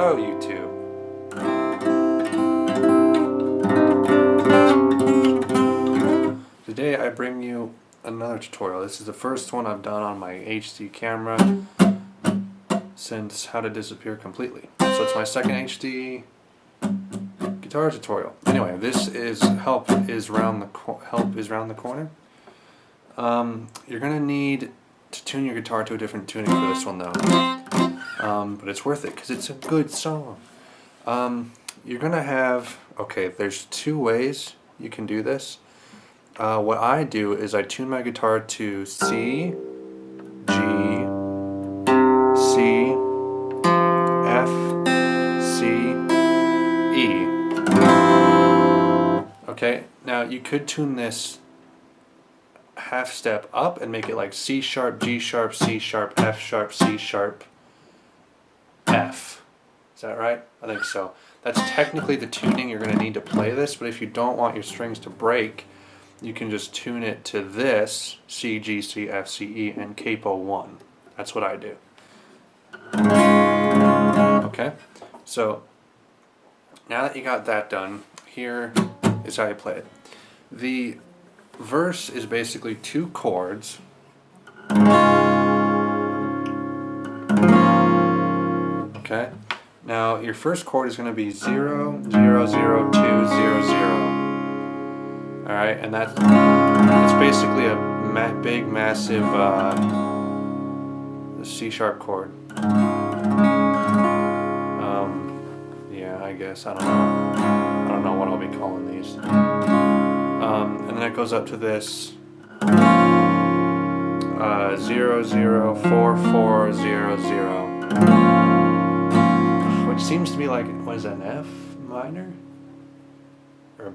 Hello YouTube. Today I bring you another tutorial. This is the first one I've done on my HD camera since How to Disappear Completely. So it's my second HD guitar tutorial. Anyway, this is help is round the corner. You're gonna need to tune your guitar to a different tuning for this one though. But it's worth it because it's a good song. You're gonna have, okay, there's two ways you can do this. What I do is I tune my guitar to C, G, C, F, C, E. Okay, now you could tune this half step up and make it like C sharp, G sharp, C sharp, F sharp, C sharp, F. Is that right? I think so. That's technically the tuning you're going to need to play this, but if you don't want your strings to break, you can just tune it to this, CGCFCE and Capo 1. That's what I do. Okay? So, now that you got that done, here is how you play it. The verse is basically two chords. Okay? Now, your first chord is going to be 0, 0, 0, 2, 0, 0. Alright, and it's basically a big, massive C sharp chord. Yeah, I guess, I don't know what I'll be calling these. And then it goes up to this 0, 0, 4, 4, 0, 0. Which seems to be like, what is that, an F minor? Or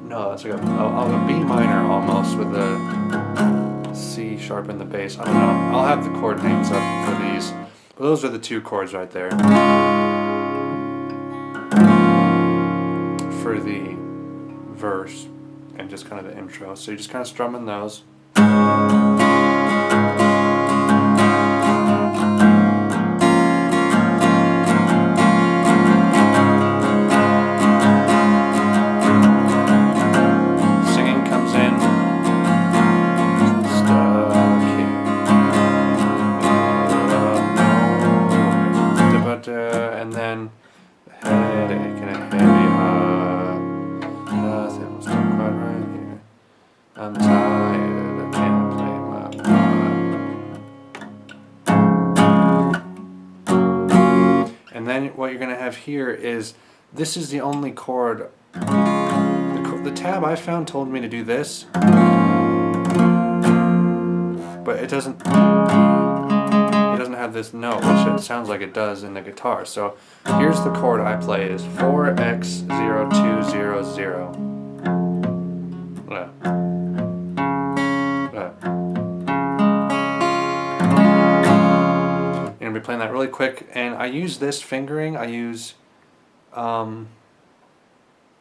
no, that's like a B minor almost with a C sharp in the bass. I don't know. I'll have the chord names up for these. But those are the two chords right there for the verse and just kind of the intro. So you're just kind of strumming those. And then headache and a heavy heart. Nothing was quite right here. I'm tired, I can't play my part. And then what you're going to have here is, this is the only chord. The tab I found told me to do this, but it doesn't have this note, which it sounds like it does in the guitar. So here's the chord I play is 4x0200. I'm gonna be playing that really quick, and I use this fingering. I use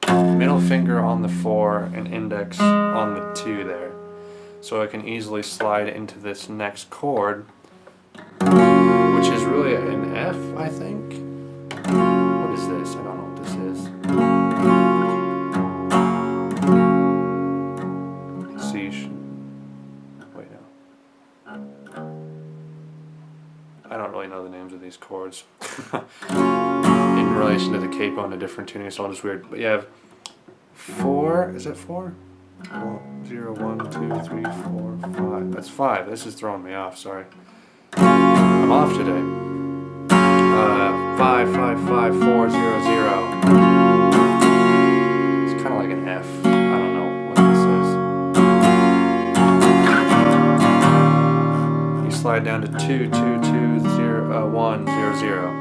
middle finger on the 4 and index on the 2 there, so I can easily slide into this next chord, which is really an F, I think. What is this? I don't know what this is. C. Wait, no. I don't really know the names of these chords in relation to the capo and the different tunings. It's all just weird. But you have 4. Is that 4? 0, 1, 2, 3, 4, 5. That's 5. This is throwing me off. Sorry. I'm off today. 5, 5, 5, 4, 0, 0. It's kind of like an F. I don't know what this is. You slide down to 2, 2, 2, 0, 1, 0, 0.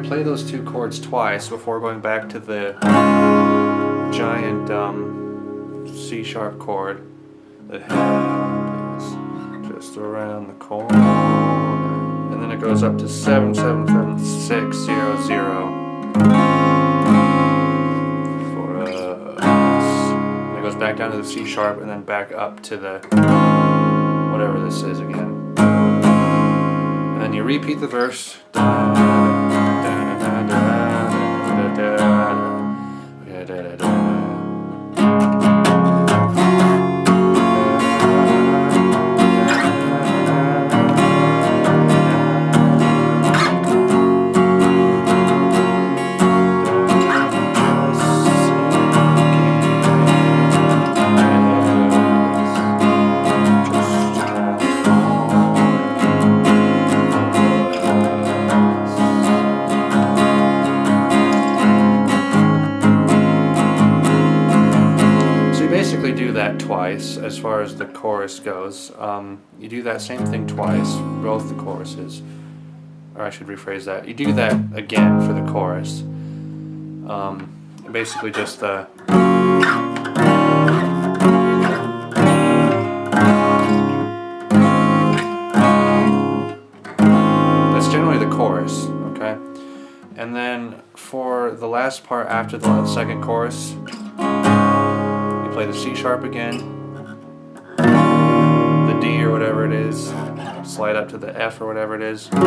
Play those two chords twice before going back to the giant C sharp chord. The head is just around the corner, and then it goes up to 7, 7, 7, 6, 0, 0. back down to the C sharp, and then back up to the whatever this is again. And then you repeat the verse. Basically do that twice as far as the chorus goes. You do that same thing twice, both the choruses. Or I should rephrase that. You do that again for the chorus. Basically just the... That's generally the chorus, okay? And then for the last part after the second chorus, play the C sharp again, the D or whatever it is, slide up to the F or whatever it is. That,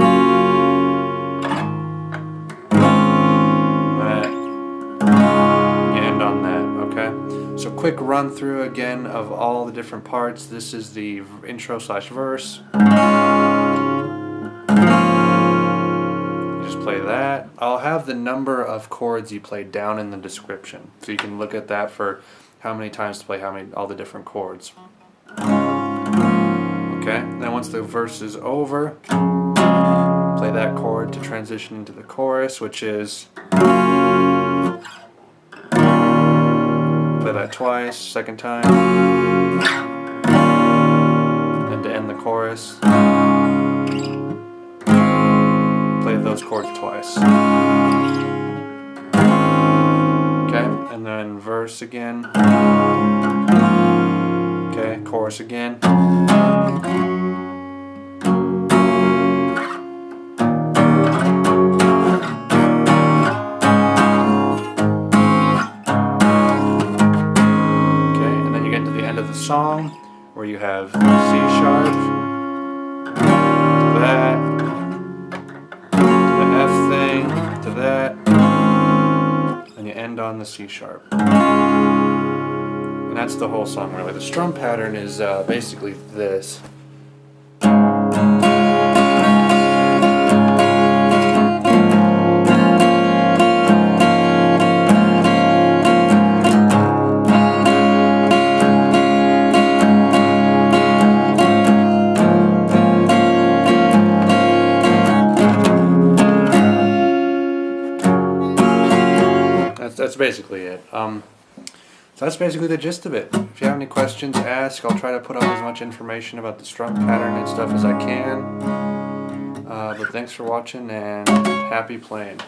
you end on that, okay? So quick run through again of all the different parts. This is the intro slash verse. You just play that. I'll have the number of chords you play down in the description, so you can look at that for how many times to play all the different chords. Okay, then once the verse is over, play that chord to transition into the chorus, which is play that twice, second time, and to end the chorus, play those chords twice. And then verse again. Okay, chorus again. Okay, and then you get to the end of the song where you have C sharp, to that, to the F thing, to that. And you end on the C sharp. And that's the whole song really. The strum pattern is basically this. That's basically it. So that's basically the gist of it. If you have any questions, ask. I'll try to put up as much information about the strum pattern and stuff as I can. But thanks for watching and happy playing.